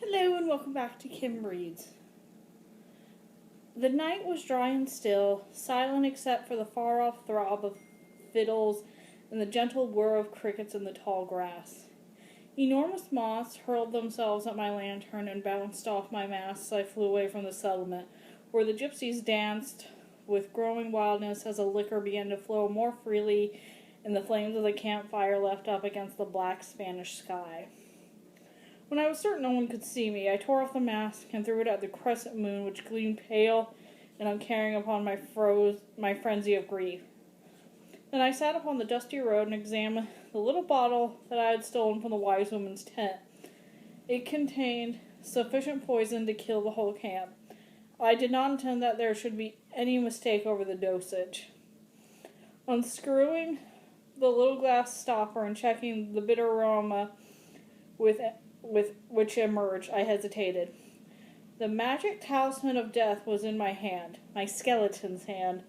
Hello and welcome back to Kim Reads. The night was dry and still, silent except for the far-off throb of fiddles and the gentle whir of crickets in the tall grass. Enormous moths hurled themselves at my lantern and bounced off my mast as I flew away from the settlement, where the gypsies danced with growing wildness as the liquor began to flow more freely in the flames of the campfire left up against the black Spanish sky. When I was certain no one could see me, I tore off the mask and threw it at the crescent moon, which gleamed pale and uncaring upon my frenzy of grief. Then I sat upon the dusty road and examined the little bottle that I had stolen from the wise woman's tent. It contained sufficient poison to kill the whole camp. I did not intend that there should be any mistake over the dosage. Unscrewing the little glass stopper and checking the bitter aroma with which emerged, I hesitated. The magic talisman of death was in my hand, my skeleton's hand,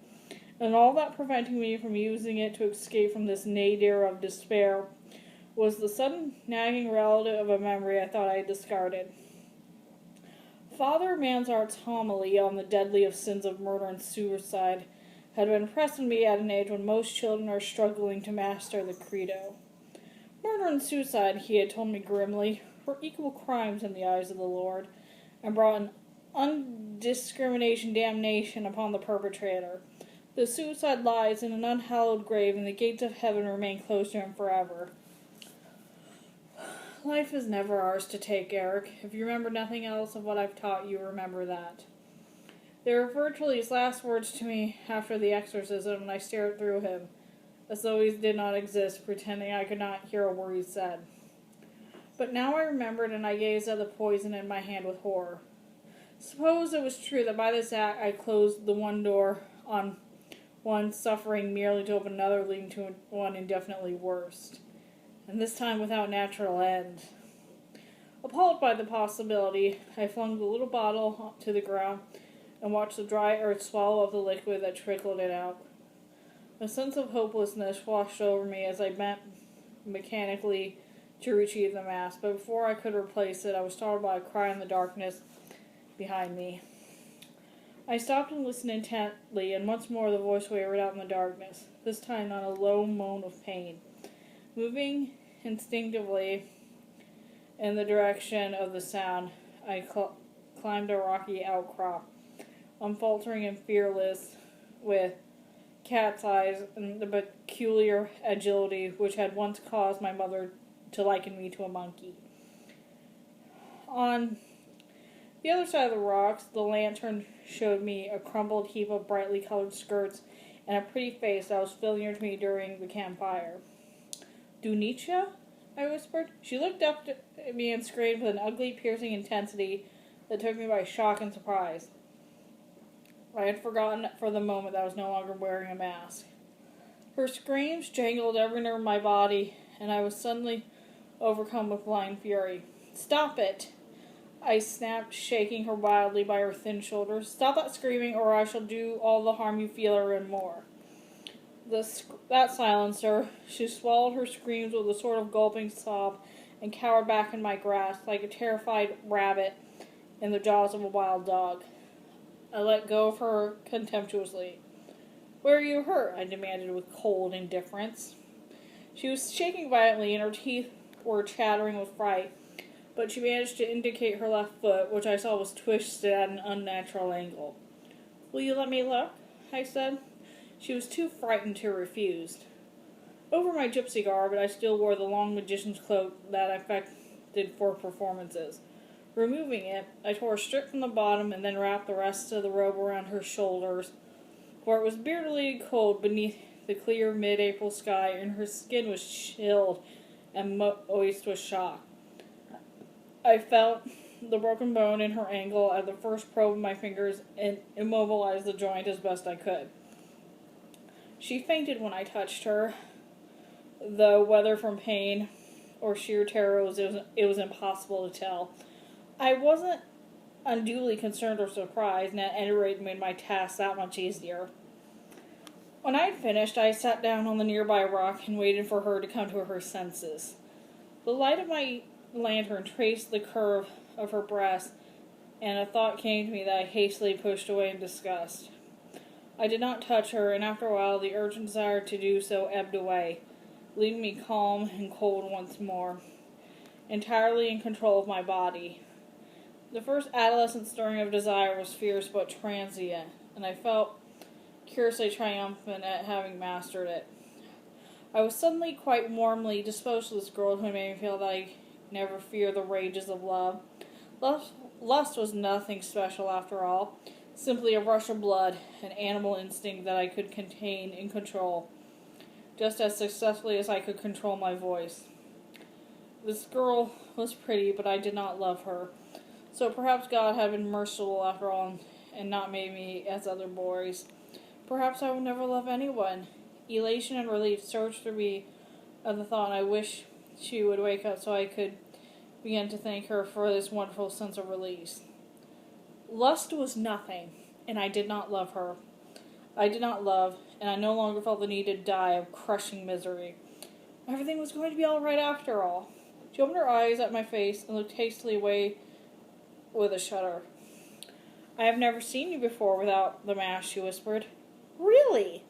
and all that prevented me from using it to escape from this nadir of despair was the sudden nagging relative of a memory I thought I had discarded. Father Mansart's homily on the deadly of sins of murder and suicide had been impressed on me at an age when most children are struggling to master the credo. Murder and suicide, he had told me grimly, were equal crimes in the eyes of the Lord, and brought an undiscrimination damnation upon the perpetrator. The suicide lies in an unhallowed grave, and the gates of heaven remain closed to him forever. Life is never ours to take, Erik. If you remember nothing else of what I've taught you, remember that. They were virtually his last words to me after the exorcism, and I stared through him, as though he did not exist, pretending I could not hear a word he said. But now I remembered, and I gazed at the poison in my hand with horror. Suppose it was true that by this act I closed the one door on one suffering merely to open another leading to one indefinitely worse, and this time without natural end. Appalled by the possibility, I flung the little bottle to the ground and watched the dry earth swallow up the liquid that trickled it out. A sense of hopelessness washed over me as I bent mechanically to retrieve the mask, but before I could replace it, I was startled by a cry in the darkness behind me. I stopped and listened intently, and once more the voice wavered out in the darkness, this time on a low moan of pain. Moving instinctively in the direction of the sound, I climbed a rocky outcrop, unfaltering and fearless, with cat's eyes and the peculiar agility which had once caused my mother to liken me to a monkey. On the other side of the rocks, the lantern showed me a crumpled heap of brightly colored skirts and a pretty face that was familiar to me during the campfire. "Dunicia?" I whispered. She looked up at me and screamed with an ugly, piercing intensity that took me by shock and surprise. I had forgotten for the moment that I was no longer wearing a mask. Her screams jangled every nerve in my body, and I was suddenly overcome with blind fury. "Stop it!" I snapped, shaking her wildly by her thin shoulders. "Stop that screaming, or I shall do all the harm you feel her and more." That silenced her. She swallowed her screams with a sort of gulping sob and cowered back in my grasp like a terrified rabbit in the jaws of a wild dog. I let go of her contemptuously. "Where are you hurt?" I demanded with cold indifference. She was shaking violently, and her teeth were chattering with fright, but she managed to indicate her left foot, which I saw was twisted at an unnatural angle. "Will you let me look?" I said. She was too frightened to refuse. Over my gypsy garb, I still wore the long magician's cloak that I affected for performances. Removing it, I tore a strip from the bottom and then wrapped the rest of the robe around her shoulders, for it was bitterly cold beneath the clear mid-April sky, and her skin was chilled and moist with shock. I felt the broken bone in her ankle at the first probe of my fingers and immobilized the joint as best I could. She fainted when I touched her, though whether from pain or sheer terror it was impossible to tell. I wasn't unduly concerned or surprised, and at any rate made my task that much easier. When I had finished, I sat down on the nearby rock and waited for her to come to her senses. The light of my lantern traced the curve of her breast, and a thought came to me that I hastily pushed away in disgust. I did not touch her, and after a while the urgent desire to do so ebbed away, leaving me calm and cold once more, entirely in control of my body. The first adolescent stirring of desire was fierce but transient, and I felt curiously triumphant at having mastered it. I was suddenly quite warmly disposed to this girl who made me feel that I never fear the rages of love. Lust was nothing special after all, simply a rush of blood, an animal instinct that I could contain and control, just as successfully as I could control my voice. This girl was pretty, but I did not love her, so perhaps God had been merciful after all and not made me as other boys. Perhaps I will never love anyone. Elation and relief surged through me at the thought, and I wish she would wake up so I could begin to thank her for this wonderful sense of release. Lust was nothing, and I did not love her. I did not love, and I no longer felt the need to die of crushing misery. Everything was going to be all right after all. She opened her eyes at my face and looked hastily away with a shudder. I have never seen you before without the mask, she whispered. Really?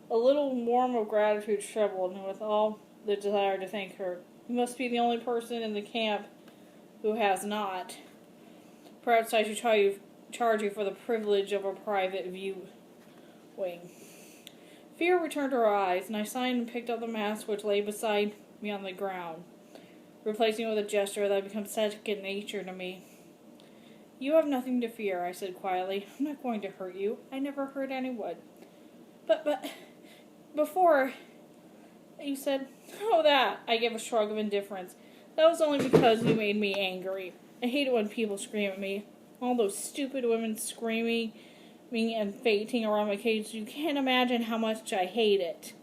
A little warm of gratitude trembled, and with all the desire to thank her. You must be the only person in the camp who has not. Perhaps I should charge you for the privilege of a private viewing. Fear returned to her eyes, and I signed and picked up the mask which lay beside me on the ground, replacing it with a gesture that had become second nature to me. You have nothing to fear, I said quietly. I'm not going to hurt you. I never hurt anyone. But, before, you said, oh, that. I gave a shrug of indifference. That was only because you made me angry. I hate it when people scream at me. All those stupid women screaming and fainting around my cage. You can't imagine how much I hate it.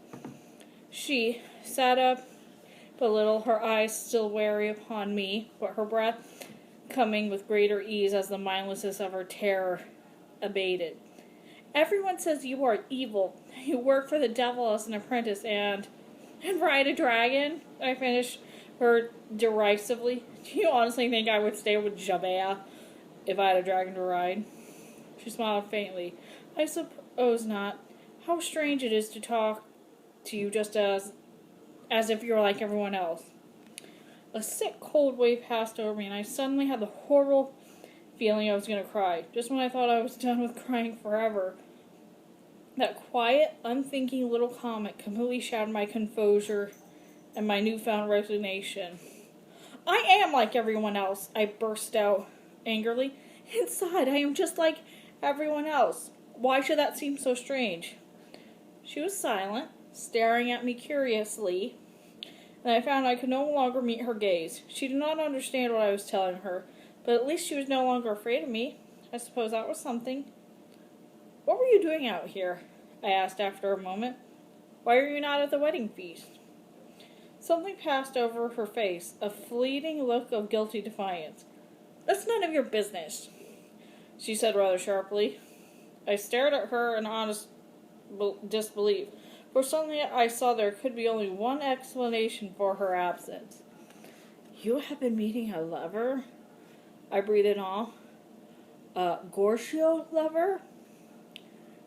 She sat up a little, her eyes still wary upon me, but her breath coming with greater ease as the mindlessness of her terror abated. Everyone says you are evil. You work for the devil as an apprentice and ride a dragon. I finished her derisively. Do you honestly think I would stay with Javert if I had a dragon to ride? She smiled faintly. I suppose not. How strange it is to talk to you just as if you were like everyone else. A sick cold wave passed over me, and I suddenly had the horrible feeling I was going to cry, just when I thought I was done with crying forever. That quiet, unthinking little comment completely shattered my composure and my newfound resignation. I am like everyone else, I burst out angrily. Inside, I am just like everyone else. Why should that seem so strange? She was silent, staring at me curiously, and I found I could no longer meet her gaze. She did not understand what I was telling her, but at least she was no longer afraid of me. I suppose that was something. What were you doing out here? I asked after a moment. Why are you not at the wedding feast? Something passed over her face, a fleeting look of guilty defiance. That's none of your business, she said rather sharply. I stared at her in honest disbelief, for suddenly I saw there could be only one explanation for her absence. You have been meeting a lover? I breathed in awe. A gorgio lover?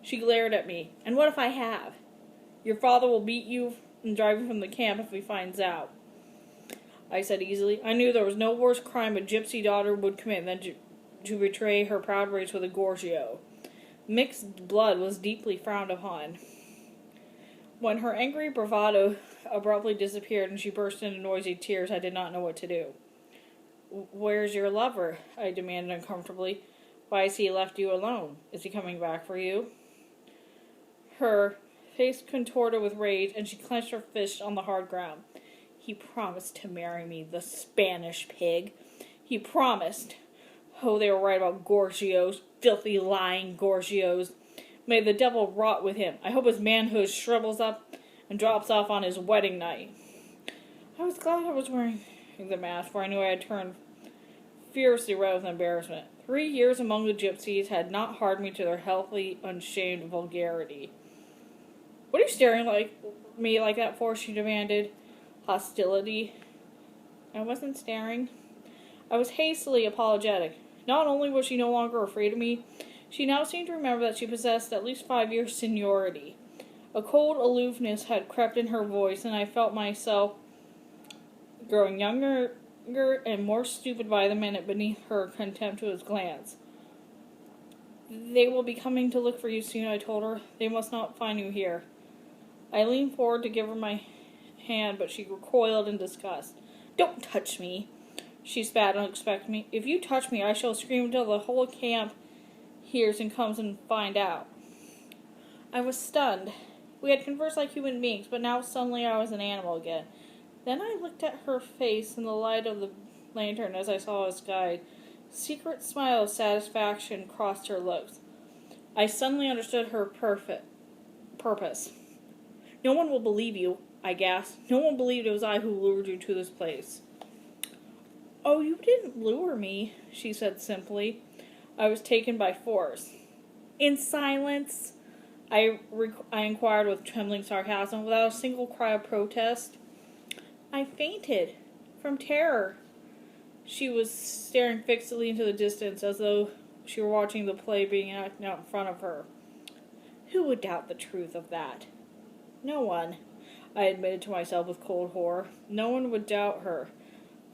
She glared at me. And what if I have? Your father will beat you and drive you from the camp if he finds out, I said easily. I knew there was no worse crime a gypsy daughter would commit than to betray her proud race with a gorgio. Mixed blood was deeply frowned upon. When her angry bravado abruptly disappeared and she burst into noisy tears, I did not know what to do. Where's your lover? I demanded uncomfortably. Why has he left you alone? Is he coming back for you? Her face contorted with rage, and she clenched her fist on the hard ground. He promised to marry me, the Spanish pig. He promised. Oh, they were right about gorgios, filthy, lying gorgios. May the devil rot with him. I hope his manhood shrivels up and drops off on his wedding night. I was glad I was wearing the mask, for I knew I had turned fiercely red with embarrassment. 3 years among the gypsies had not hardened me to their healthy, unshamed vulgarity. What are you staring at me like that for? She demanded. Hostility. I wasn't staring. I was hastily apologetic. Not only was she no longer afraid of me, she now seemed to remember that she possessed at least 5 years' seniority. A cold aloofness had crept in her voice, and I felt myself growing younger and more stupid by the minute beneath her contemptuous glance. "They will be coming to look for you soon," I told her. "They must not find you here." I leaned forward to give her my hand, but she recoiled in disgust. "Don't touch me," she spat unexpectedly. "If you touch me, I shall scream until the whole camp hears and comes and find out." I was stunned. We had conversed like human beings, but now suddenly I was an animal again. Then I looked at her face in the light of the lantern as I saw its guide. A secret smile of satisfaction crossed her lips. I suddenly understood her purpose. "No one will believe you," I gasped. "No one believed it was I who lured you to this place." "Oh, you didn't lure me," she said simply. "I was taken by force." "In silence?" I inquired with trembling sarcasm, without a single cry of protest. "I fainted. From terror." She was staring fixedly into the distance, as though she were watching the play being acted out in front of her. "Who would doubt the truth of that?" "No one," I admitted to myself with cold horror. No one would doubt her.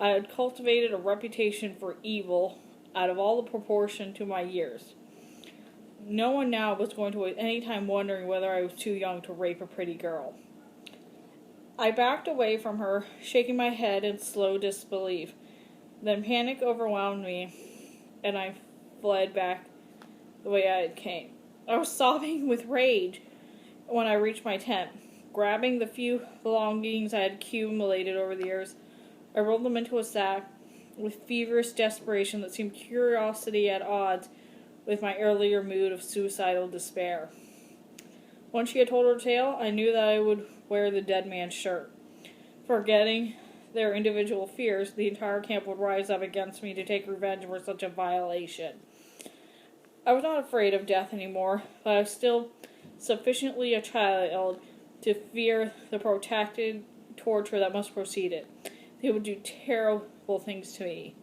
I had cultivated a reputation for evil out of all the proportion to my years. No one now was going to waste any time wondering whether I was too young to rape a pretty girl. I backed away from her, shaking my head in slow disbelief. Then panic overwhelmed me, and I fled back the way I had came. I was sobbing with rage when I reached my tent. Grabbing the few belongings I had accumulated over the years, I rolled them into a sack with feverish desperation that seemed curiosity at odds with my earlier mood of suicidal despair. Once she had told her tale, I knew that I would wear the dead man's shirt. Forgetting their individual fears, the entire camp would rise up against me to take revenge for such a violation. I was not afraid of death anymore, but I was still sufficiently a child to fear the protracted torture that must precede it. They would do terrible things to me.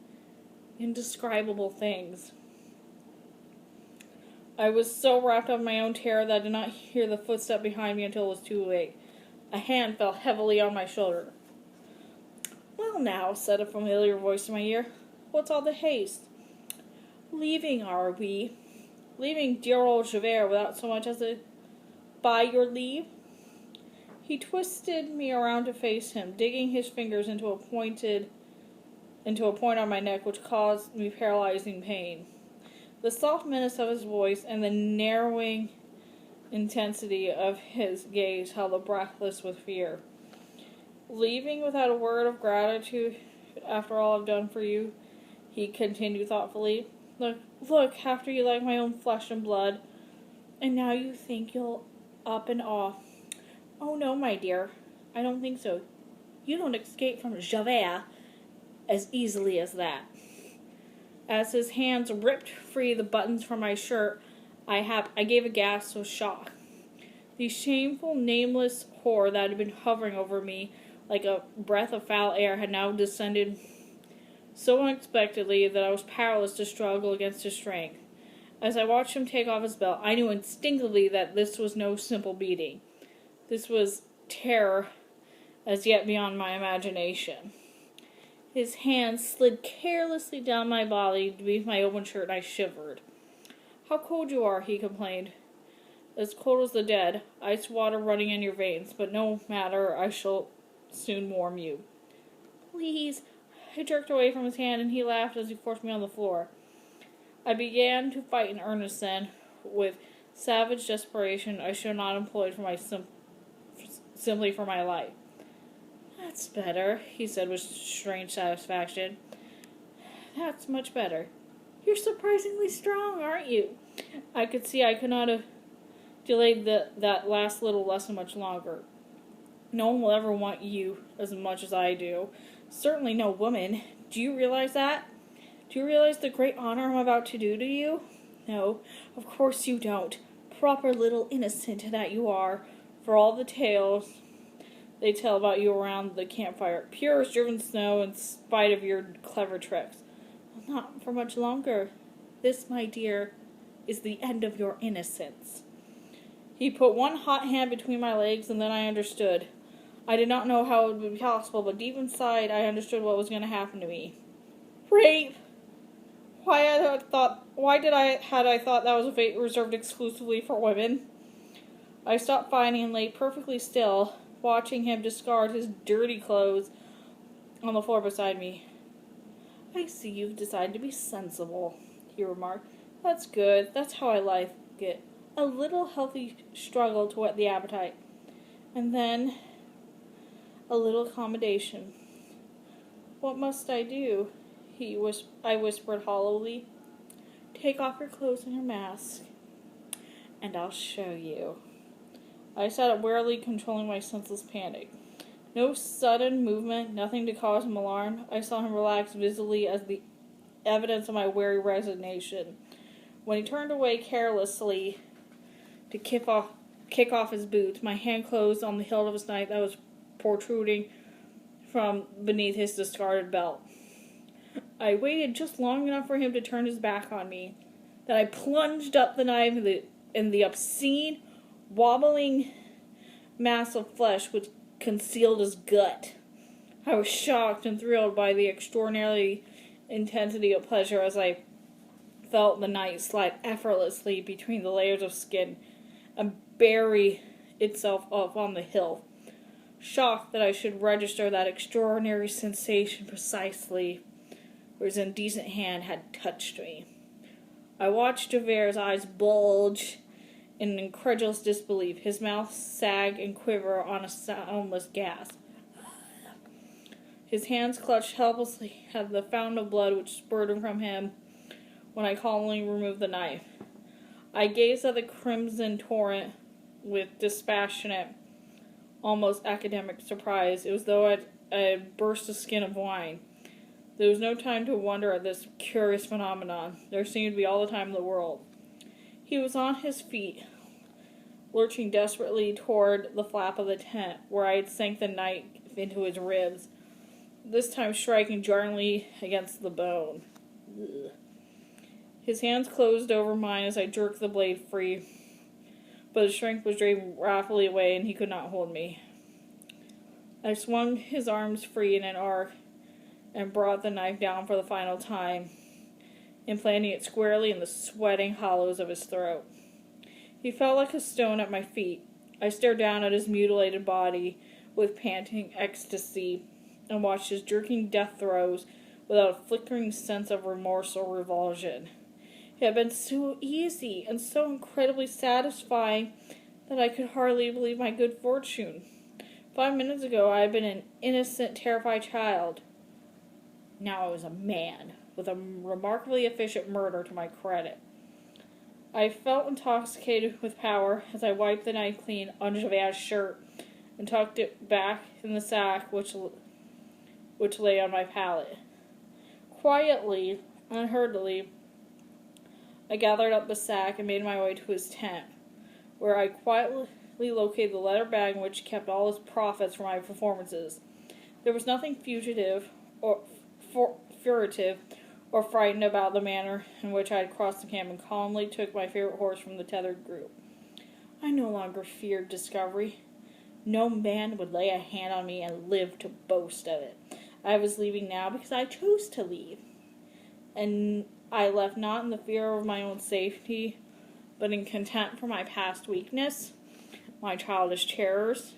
Indescribable things. I was so wrapped up in my own terror that I did not hear the footstep behind me until it was too late. A hand fell heavily on my shoulder. "Well now," said a familiar voice in my ear, "what's all the haste?" "Leaving, are we? Leaving dear old Javert without so much as a by your leave?" He twisted me around to face him, digging his fingers into a point on my neck which caused me paralyzing pain. The soft menace of his voice and the narrowing intensity of his gaze held us breathless with fear. "Leaving without a word of gratitude after all I've done for you," he continued thoughtfully. Look, after you like my own flesh and blood, and now you think you'll up and off. Oh no, my dear, I don't think so. You don't escape from Javert as easily as that." As his hands ripped free the buttons from my shirt, I gave a gasp of shock. The shameful, nameless horror that had been hovering over me like a breath of foul air had now descended so unexpectedly that I was powerless to struggle against his strength. As I watched him take off his belt, I knew instinctively that this was no simple beating. This was terror as yet beyond my imagination. His hand slid carelessly down my body beneath my open shirt, and I shivered. "How cold you are," he complained. "As cold as the dead, ice water running in your veins, but no matter, I shall soon warm you." "Please." I jerked away from his hand, and he laughed as he forced me on the floor. I began to fight in earnest then, with savage desperation I should not employ for simply for my life. "That's better," he said with strange satisfaction. "That's much better. You're surprisingly strong, aren't you?" I could see I could not have delayed that last little lesson much longer. "No one will ever want you as much as I do. Certainly no woman. Do you realize that? Do you realize the great honor I'm about to do to you? No, of course you don't. Proper little innocent that you are, for all the tales they tell about you around the campfire. Pure as driven snow in spite of your clever tricks. Well, not for much longer. This, my dear, is the end of your innocence. He put one hot hand between my legs, and then I understood. I did not know how it would be possible, but deep inside I understood what was going to happen to me. Rape! Why had I thought that was a fate reserved exclusively for women? I stopped fighting and lay perfectly still, watching him discard his dirty clothes on the floor beside me. I see you've decided to be sensible, he remarked. That's good. That's how I like it. A little healthy struggle to whet the appetite. And then a little accommodation. What must I do? I whispered hollowly. Take off your clothes and your mask, and I'll show you. I sat up warily, controlling my senseless panic. No sudden movement, nothing to cause him alarm. I saw him relax visibly as the evidence of my wary resignation. When he turned away carelessly to kick off his boots, my hand closed on the hilt of his knife that was protruding from beneath his discarded belt. I waited just long enough for him to turn his back on me. Then I plunged up the knife in the obscene, wobbling mass of flesh which concealed his gut. I was shocked and thrilled by the extraordinary intensity of pleasure as I felt the knife slide effortlessly between the layers of skin and bury itself up on the hilt. Shocked that I should register that extraordinary sensation precisely where his indecent hand had touched me. I watched Javert's eyes bulge in incredulous disbelief, his mouth sag and quiver on a soundless gasp. His hands clutched helplessly at the fountain of blood which spurted from him when I calmly removed the knife. I gazed at the crimson torrent with dispassionate, almost academic surprise. It was as though I had burst a skin of wine. There was no time to wonder at this curious phenomenon. There seemed to be all the time in the world. He was on his feet, lurching desperately toward the flap of the tent, where I had sank the knife into his ribs, this time striking jarringly against the bone. Ugh. His hands closed over mine as I jerked the blade free, but his strength was draining rapidly away, and he could not hold me. I swung his arms free in an arc and brought the knife down for the final time, implanting it squarely in the sweating hollows of his throat. He fell like a stone at my feet. I stared down at his mutilated body with panting ecstasy and watched his jerking death throes without a flickering sense of remorse or revulsion. It had been so easy and so incredibly satisfying that I could hardly believe my good fortune. 5 minutes ago I had been an innocent, terrified child. Now I was a man, with a remarkably efficient murder to my credit. I felt intoxicated with power as I wiped the knife clean on Javert's shirt and tucked it back in the sack which lay on my pallet. Quietly, unhurriedly, I gathered up the sack and made my way to his tent, where I quietly located the leather bag in which kept all his profits from my performances. There was nothing furtive or frightened about the manner in which I had crossed the camp and calmly took my favorite horse from the tethered group. I no longer feared discovery. No man would lay a hand on me and live to boast of it. I was leaving now because I chose to leave. And I left not in the fear of my own safety, but in contempt for my past weakness, my childish terrors,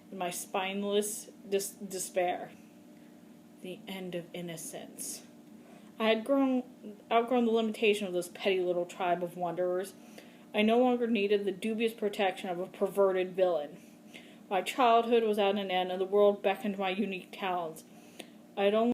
and my spineless despair. The end of innocence. I had outgrown the limitation of this petty little tribe of wanderers. I no longer needed the dubious protection of a perverted villain. My childhood was at an end, and the world beckoned my unique talents. I had only